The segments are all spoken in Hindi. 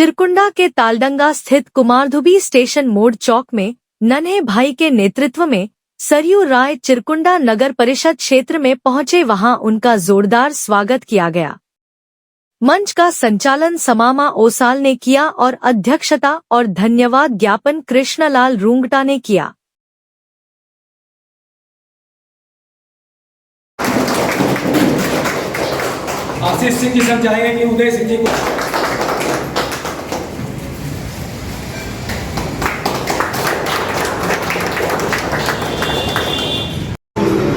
चिरकुंडा के तालडंगा स्थित कुमारधुबी स्टेशन मोड़ चौक में नन्हे भाई के नेतृत्व में सरयू राय चिरकुंडा नगर परिषद क्षेत्र में पहुंचे। वहां उनका जोरदार स्वागत किया गया। मंच का संचालन समामा ओसाल ने किया और अध्यक्षता और धन्यवाद ज्ञापन कृष्णलाल रूंगटा ने किया। आशीष सिंह जी सब चाहेंगे कि उदय सिंह जी को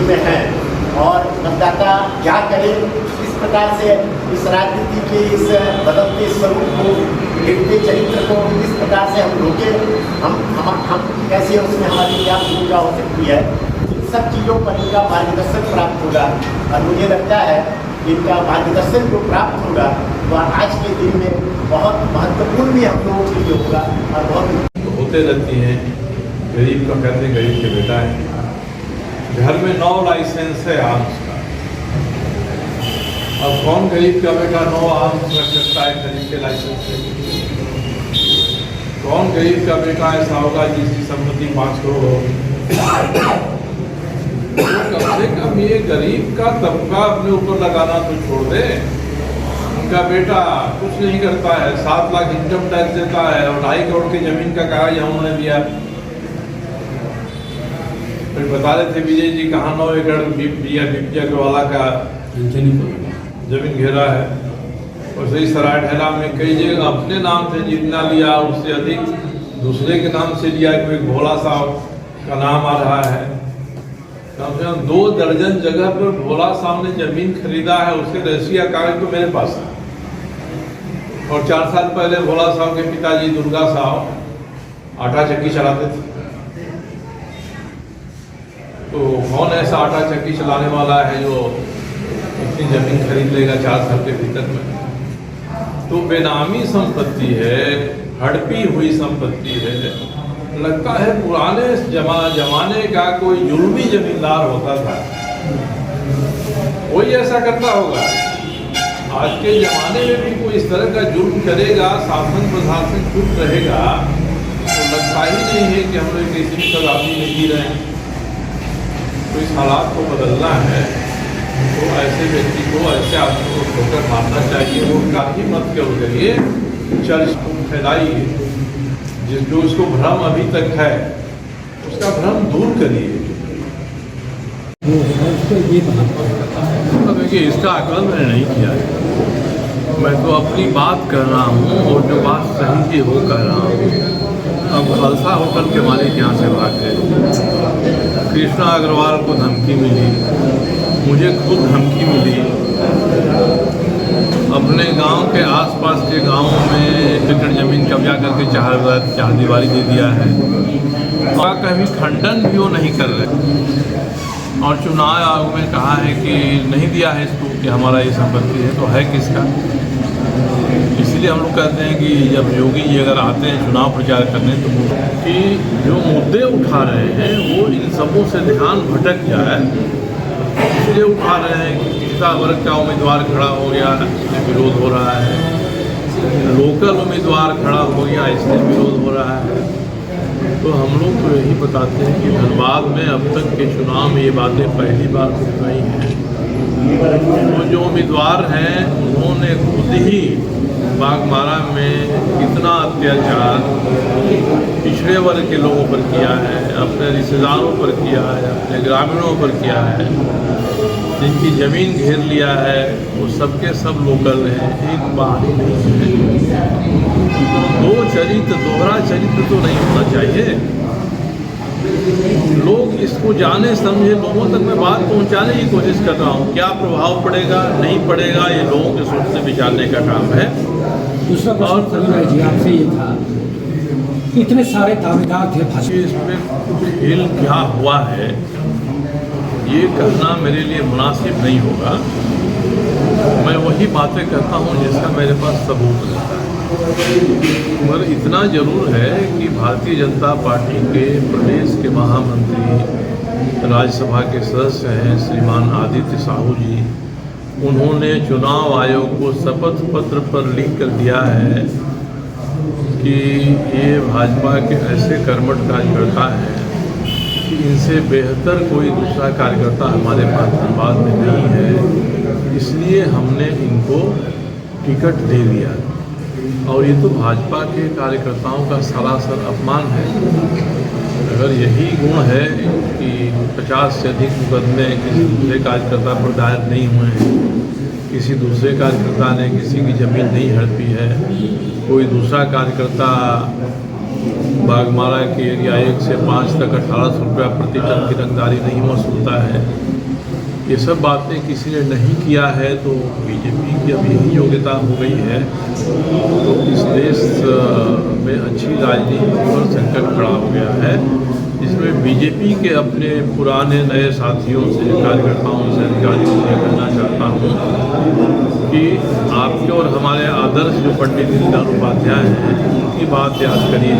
में है और मतदाता क्या करे, इस प्रकार से इस राजनीति के इस बदलते स्वरूप को, गिरते चरित्र को इस प्रकार से हम रोके, हम कैसे उसमें हमारी क्या भूमिका हो सकती है, इन सब चीज़ों पर इनका मार्गदर्शन प्राप्त होगा। और मुझे लगता है इनका मार्गदर्शन जो प्राप्त होगा वह आज के दिन में बहुत महत्वपूर्ण भी हम लोगों के लिए होगा। और बहुत होते रहती हैं, गरीब का कहते हैं गरीब के बेटा है। घर में 9 लाइसेंस है आर्म्स का, अब कौन गरीब का बेटा 9 आर्म्स रख सकता है खरीद के लाइसेंस से? कौन गरीब का बेटा ऐसा होगा जिसकी संपत्ति 5 करोड़ होगी? तो कम से कम ये गरीब का तबका अपने ऊपर लगाना तो छोड़ दे। उनका बेटा कुछ नहीं करता है, 7 लाख इनकम टैक्स देता है और 2.5 करोड़ की जमीन का कागज उन्होंने दिया। फिर बता रहे थे विजय जी कहाँ 9 एकड़ बिपिया वाला का जमीन घेरा है। और सही सराय ढेला में कई जगह अपने नाम से जितना लिया उससे अधिक दूसरे के नाम से लिया। कोई भोला साहब का नाम आ रहा है, कम से कम 2 दर्जन जगह पर भोला साहब ने जमीन खरीदा है, उसके रजिस्ट्री का कागज तो मेरे पास है। और 4 साल पहले भोला साहब के पिताजी दुर्गा साहब आटा चक्की चलाते थे। तो कौन ऐसा आटा चक्की चलाने वाला है जो इतनी जमीन खरीद लेगा 4 साल के भीतर में? तो बेनामी संपत्ति है, हड़पी हुई संपत्ति है। लगता है पुराने जमाने का कोई जुल्मी जमींदार होता था, कोई ऐसा करता होगा। आज के जमाने में भी कोई इस तरह का जुल्म करेगा, शासन प्रशासन चुप रहेगा, तो लगता ही नहीं है कि हम लोग किसी शताब्दी में जी रहे हैं। तो इस हालात को बदलना है तो ऐसे व्यक्ति को, ऐसे आदमी को ठोकर मारना चाहिए। वो काफ़ी मत क्यों करिए, चर्च को फैलाइए, जो उसको भ्रम अभी तक है उसका भ्रम दूर करिए। देखिए इसका आकलन मैंने नहीं किया है, मैं तो अपनी बात कर रहा हूँ और जो बात सही है वो कह रहा हूँ। अब खालसा होटल के मालिक यहाँ से भाग गए, कृष्णा अग्रवाल को धमकी मिली, मुझे खुद धमकी मिली। अपने गांव के आसपास के गांवों में 1 एकड़ ज़मीन कब्जा करके चार दीवारी दे दिया है और कभी खंडन भी वो नहीं कर रहे। और चुनाव आयोग में कहा है कि नहीं दिया है इसको कि हमारा ये संपत्ति है, तो है किसका? इसलिए हम लोग कहते हैं कि जब योगी जी अगर आते हैं चुनाव प्रचार करने तो कि जो मुद्दे उठा रहे हैं वो इन सबों से ध्यान भटक जाए, इसलिए उठा रहे हैं कि पिछड़ा वर्ग का उम्मीदवार खड़ा हो गया इसलिए विरोध हो रहा है, लोकल उम्मीदवार खड़ा हो गया इसलिए विरोध हो रहा है। तो हम लोग तो यही बताते हैं कि धनबाद में अब तक के चुनाव में ये बातें पहली बार उठ रही हैं। तो जो उम्मीदवार हैं उन्होंने खुद ही बागमारा में कितना अत्याचार पिछड़े वर्ग के लोगों पर किया है, अपने रिश्तेदारों पर किया है, अपने ग्रामीणों पर किया है, जिनकी ज़मीन घेर लिया है वो सबके सब लोकल हैं, एक बाहरी नहीं है। दो चरित्र, दोहरा चरित्र तो नहीं होना चाहिए। लोग इसको जाने समझे, लोगों तक मैं बात पहुंचाने की कोशिश कर रहा हूं। क्या प्रभाव पड़ेगा नहीं पड़ेगा ये लोगों के सोचने विचारने का काम है। दूसरा प्रश्न जी आपसे ये था, इतने सारे दावेदार थे भाजपा, इसमें खेल क्या हुआ है ये कहना मेरे लिए मुनासिब नहीं होगा। मैं वही बातें करता हूँ जिसका मेरे पास सबूत रहता है। मगर इतना जरूर है कि भारतीय जनता पार्टी के प्रदेश के महामंत्री, राज्यसभा के सदस्य हैं श्रीमान आदित्य साहू जी, उन्होंने चुनाव आयोग को शपथ पत्र पर लिख कर दिया है कि ये भाजपा के ऐसे कर्मठ कार्यकर्ता हैं कि इनसे बेहतर कोई दूसरा कार्यकर्ता हमारे पास धनबाद में नहीं है, इसलिए हमने इनको टिकट दे दिया। और ये तो भाजपा के कार्यकर्ताओं का सरासर अपमान है। अगर यही गुण है कि 50 से अधिक मुकदमे किसी दूसरे कार्यकर्ता पर दायर नहीं हुए हैं, किसी दूसरे कार्यकर्ता ने किसी की ज़मीन नहीं हड़पी है, कोई दूसरा कार्यकर्ता बागमारा के एरिया 1 से 5 तक 1800 रुपया प्रति टन की रंगदारी नहीं वसूलता है, ये सब बातें किसी ने नहीं किया है, तो बीजेपी की अब यही योग्यता हो गई है तो इस देश में अच्छी राजनीति पर संकट खड़ा हो गया है, जिसमें बीजेपी के अपने पुराने नए साथियों से, कार्यकर्ताओं से, अधिकारियों से कहना चाहता हूँ कि आपके और हमारे आदर्श जो पंडित दीनदयाल उपाध्याय हैं, उनकी बात याद करिए।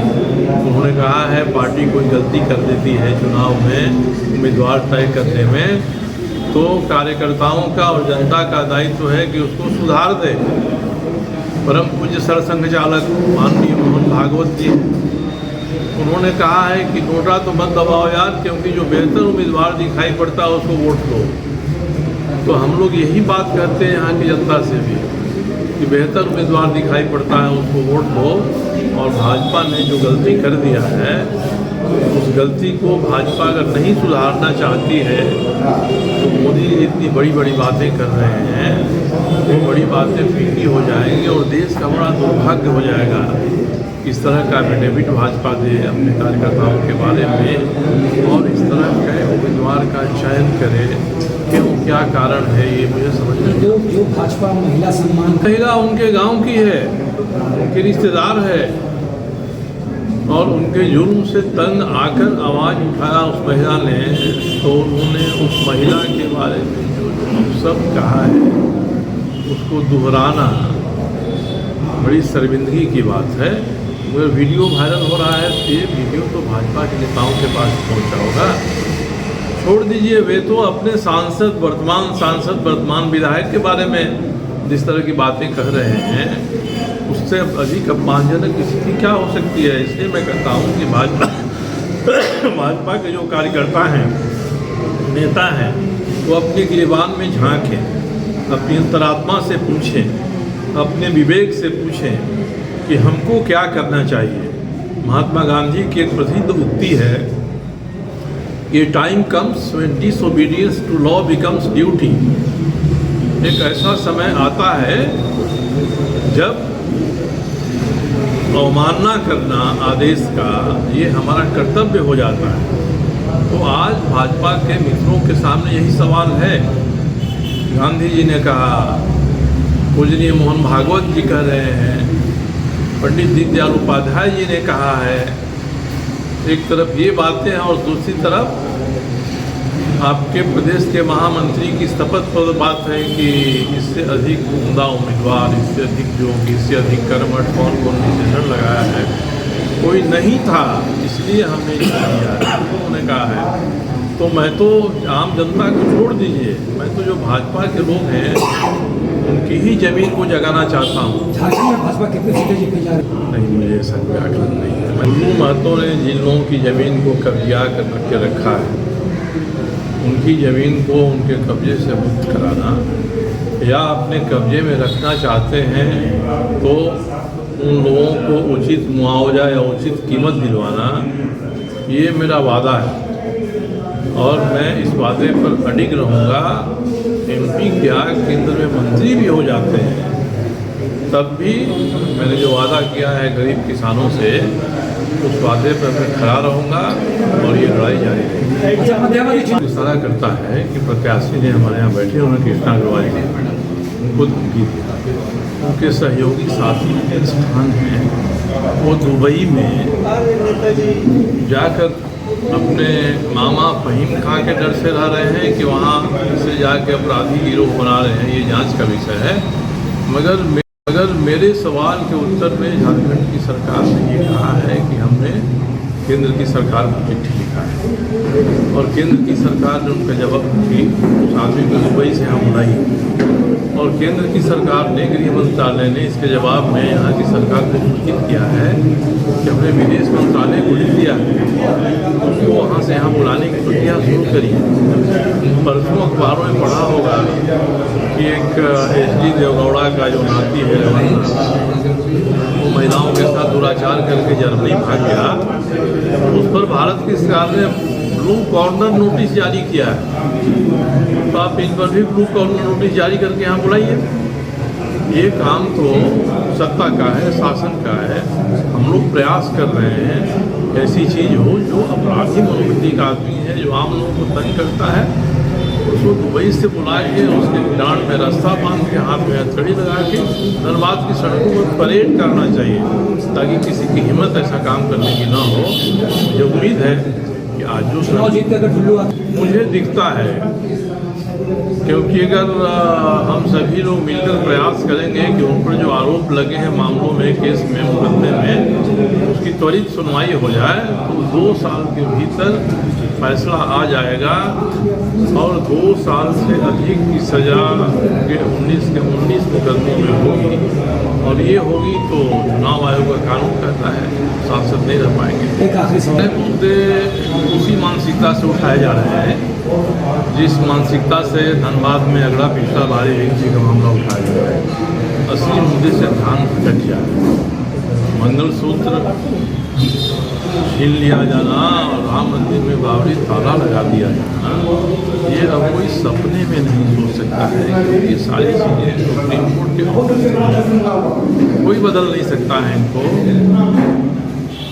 उन्होंने कहा है पार्टी कोई गलती कर देती है चुनाव में उम्मीदवार तय करने में, तो कार्यकर्ताओं का और जनता का दायित्व है कि उसको सुधार दे। परम पूज्य सरसंघ चालक माननीय मोहन भागवत जी, उन्होंने कहा है कि नोटा तो मत दबाओ यार, क्योंकि जो बेहतर उम्मीदवार दिखाई पड़ता है उसको वोट दो। तो हम लोग यही बात कहते हैं यहाँ की जनता से भी कि बेहतर उम्मीदवार दिखाई पड़ता है उसको वोट दो। और भाजपा ने जो गलती कर दिया है, उस गलती को भाजपा अगर नहीं सुधारना चाहती है तो मोदी इतनी बड़ी बड़ी बातें कर रहे हैं, वो बड़ी बातें फीकी हो जाएंगी और देश का बड़ा दुर्भाग्य हो जाएगा। इस तरह का एफिडेविट भाजपा दे अपने कार्यकर्ताओं के बारे में और इस तरह के उम्मीदवार का चयन करे, क्यों, क्या कारण है, ये मुझे समझ में जो भाजपा महिला सम्मान महिला उनके गांव की है, उनके रिश्तेदार है, और उनके जुर्म से तंग आकर आवाज़ उठाया उस महिला ने, तो उन्होंने उस महिला के बारे में जो सब कहा है उसको दोहराना बड़ी शर्मिंदगी की बात है। मगर वीडियो वायरल हो रहा है, ये वीडियो तो भाजपा के नेताओं के पास पहुंचा होगा। छोड़ दीजिए, वे तो अपने सांसद, वर्तमान विधायक के बारे में जिस तरह की बातें कह रहे हैं, उससे अधिक अपमानजनक स्थिति क्या हो सकती है। इसलिए मैं कहता हूँ कि भाजपा के जो कार्यकर्ता हैं, नेता हैं, वो अपने गिरेबान में झांकें, अपनी अंतरात्मा से पूछें, अपने विवेक से पूछें कि हमको क्या करना चाहिए। महात्मा गांधी की एक प्रसिद्ध उक्ति है कि time comes when disobedience to law becomes duty. एक ऐसा समय आता है जब अवमानना करना आदेश का ये हमारा कर्तव्य हो जाता है। तो आज भाजपा के मित्रों के सामने यही सवाल है। गांधी जी ने कहा, पूजनीय मोहन भागवत जी कह रहे हैं, पंडित दीनदयाल उपाध्याय जी ने कहा है। एक तरफ ये बातें हैं और दूसरी तरफ आपके प्रदेश के महामंत्री की शपथ पर बात है कि इससे अधिक उम्दा उम्मीदवार, इससे अधिक योग्य, इससे अधिक कर्मठ कौन कौन विशेषण लगाया है, कोई नहीं था, इसलिए हमने किया, उन्होंने कहा है। तो मैं तो आम जनता को छोड़ दीजिए, मैं तो जो भाजपा के लोग हैं उनकी ही जमीन को जगाना चाहता हूँ। झांसी में भाजपा कितनी सीटें जीती जा रही? नहीं, मुझे ऐसा कोई आकलन नहीं है। मजनू महतो ने जिन लोगों की ज़मीन को कब्जा करके रखा है, उनकी ज़मीन को उनके कब्जे से मुक्त कराना या अपने कब्जे में रखना चाहते हैं तो उन लोगों को उचित मुआवजा या उचित कीमत दिलवाना, ये मेरा वादा है और मैं इस वादे पर अडिग रहूँगा। एमपी क्या, केंद्र में मंत्री भी हो जाते हैं, तब भी मैंने जो वादा किया है गरीब किसानों से, उस वादे पर मैं खड़ा रहूँगा और ये लड़ाई जारी रहेगी। इशारा करता है कि प्रत्याशी ने हमारे यहाँ बैठे उन्हें कृष्णा अग्रवाल ने उनको धमकी दिया। उनके सहयोगी साथी प्रतिष्ठान हैं, वो दुबई में जाकर अपने मामा फहीम खां के डर से रह रहे हैं कि वहाँ से जाके अपराधी गिरोह बना रहे हैं, ये जांच का विषय है। मगर मेरे सवाल के उत्तर में झारखंड की सरकार ने ये कहा है कि हमने केंद्र की सरकार को चिट्ठी लिखा है और केंद्र की सरकार ने उनका जवाब कि उस आदमी को दुबई से हम बुलाई और केंद्र की सरकार ने, गृह मंत्रालय ने इसके जवाब में यहाँ की सरकार को सूचित किया है कि हमने विदेश मंत्रालय को लिख दिया है, उसको वहाँ से यहाँ बुलाने की प्रक्रिया शुरू करी। परसों अखबारों में पढ़ा होगा कि एक एस.डी. देवगौड़ा का जो नाती है वो महिलाओं के साथ दुराचार करके जर्मनी भाग गया। उस पर भारत की सरकार ने ब्लू कॉर्नर नोटिस जारी किया है, तो आप इन पर भी ब्लू कॉर्नर नोटिस जारी करके यहाँ बुलाइए। ये काम तो सत्ता का है, शासन का है। हम लोग प्रयास कर रहे हैं ऐसी चीज़ हो जो अपराधी मनोवृत्ति का आदमी है, जो आम लोगों को तंग करता है, उसको दुबई से बुला के उसके डांड में रास्ता बांध के हाथ में हथकड़ी लगा के धनबाद की सड़कों पर परेड करना चाहिए, ताकि किसी की हिम्मत ऐसा काम करने की ना हो। मुझे उम्मीद है कि आज जो मुझे दिखता है, क्योंकि अगर हम सभी लोग मिलकर प्रयास करेंगे कि उन पर जो आरोप लगे हैं मामलों में, केस में, मुकदमे में, उसकी त्वरित सुनवाई हो जाए तो 2 साल के भीतर फैसला आ जाएगा और 2 साल से अधिक की सज़ा के 19 मुकदमों में होगी। और ये होगी तो चुनाव आयोग का कानून कहता है सांसद नहीं रह पाएंगे। मुद्दे उसी मानसिकता से उठाए जा रहे हैं जिस मानसिकता से धनबाद में अगला पिछला भारी हिंसी का मामला उठाया गया है। असली मुद्दे से ध्यान भटक जाए। मंगलसूत्र छीन लिया जाना और राम मंदिर में बावड़ी ताला लगा दिया जाना, ये अब कोई सपने में नहीं सोच सकता है, क्योंकि ये सारी चीज़ें सुप्रीम कोर्ट के ऑर्डर से कोई बदल नहीं सकता है इनको।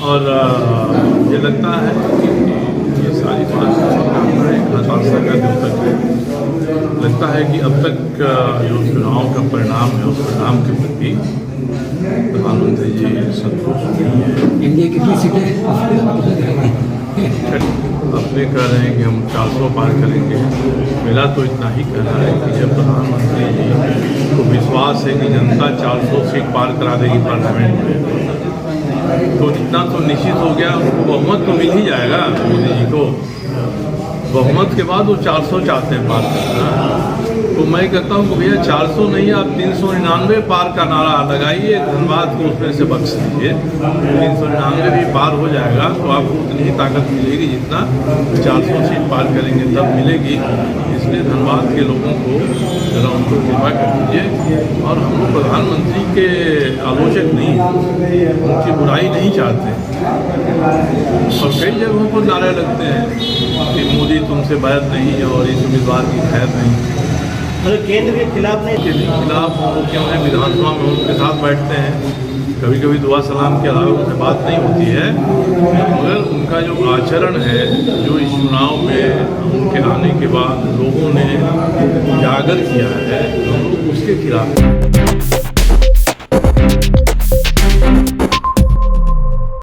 और मुझे लगता है कि ये सारी बात हताशा का दिन तक है। लगता है कि अब तक जो चुनाव का परिणाम है, उस परिणाम के प्रति प्रधानमंत्री जी संतुष्ट नहीं है। एनडीए कितनी सीटें अपने कह रहे हैं कि हम 400 पार करेंगे। मेरा तो इतना ही कहना है कि जब प्रधानमंत्री जी को विश्वास है कि जनता 400 सीट पार करा देगी पार्लियामेंट में, तो इतना तो निश्चित हो गया, उनको बहुमत तो मिल ही जाएगा। मोदी जी को बहुमत के बाद वो 400 चाहते हैं पार करना। तो मैं कहता हूँ कि भैया 400 नहीं, आप 399 पार का नारा लगाइए, धनबाद को उसमें से बख्श दीजिए। 399 भी पार हो जाएगा तो आपको उतनी ही ताकत मिलेगी जितना 400 सीट पार करेंगे तब मिलेगी। इसलिए धनबाद के लोगों को जरा उनको कृपा कर दीजिए। और हम लोग प्रधानमंत्री के आलोचक नहीं, उनकी बुराई नहीं चाहते। और कई जगहों पर नारे लगते हैं कि मोदी तुमसे बैर नहीं और इस उम्मीदवार की खैर नहीं। केंद्र के खिलाफ नहीं, के खिलाफ वो क्यों है? विधानसभा में उनके साथ बैठते हैं, कभी कभी दुआ सलाम के अलावा उनसे बात नहीं होती है। मगर उनका जो आचरण है, जो इस चुनाव में उनके आने के बाद लोगों ने उजागर किया है, हम लोग उसके खिलाफ